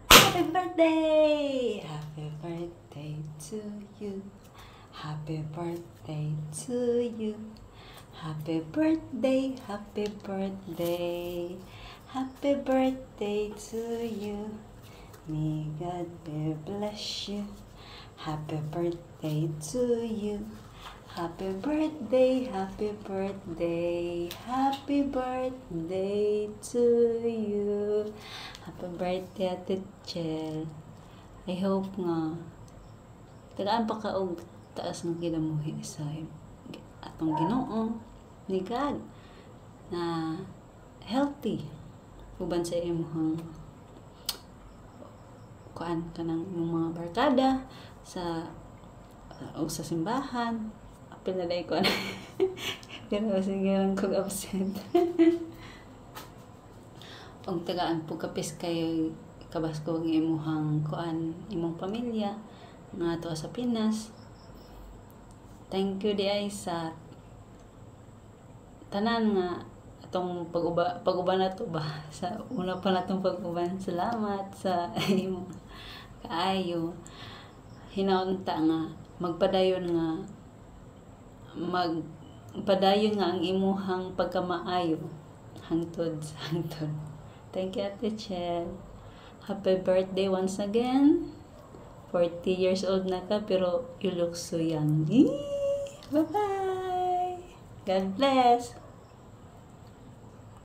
Happy birthday! Happy birthday to you. Happy birthday to you. Happy birthday, happy birthday. Happy birthday to you. May God bless you. Happy birthday to you. Happy birthday, happy birthday, happy birthday to you. Happy birthday, Ate Chel. I hope nga tagaan pa ka og taas ng kinamuhi sa atong Ginoo ni God na healthy uban sa imong kuan kanang imong mga barkada sa sa simbahan. Pinaday ko na. Pero sige lang kong absent. Ang tagaan po kapis kayo kabasko ng imuhang kuan, imong pamilya nga ato sa Pinas. Thank you di ay sa tanan nga atong pag-uban na to ba sa una pa natong pag-uban. Salamat sa imong kaayo. Hinaunta nga magpadayon nga magpadayon nga ang imuhang pagkamaayo hangtod sa hangtod. Thank you, Ate Chel. Happy birthday once again. 40 years old na ka pero you look so young. Bye-bye. God bless.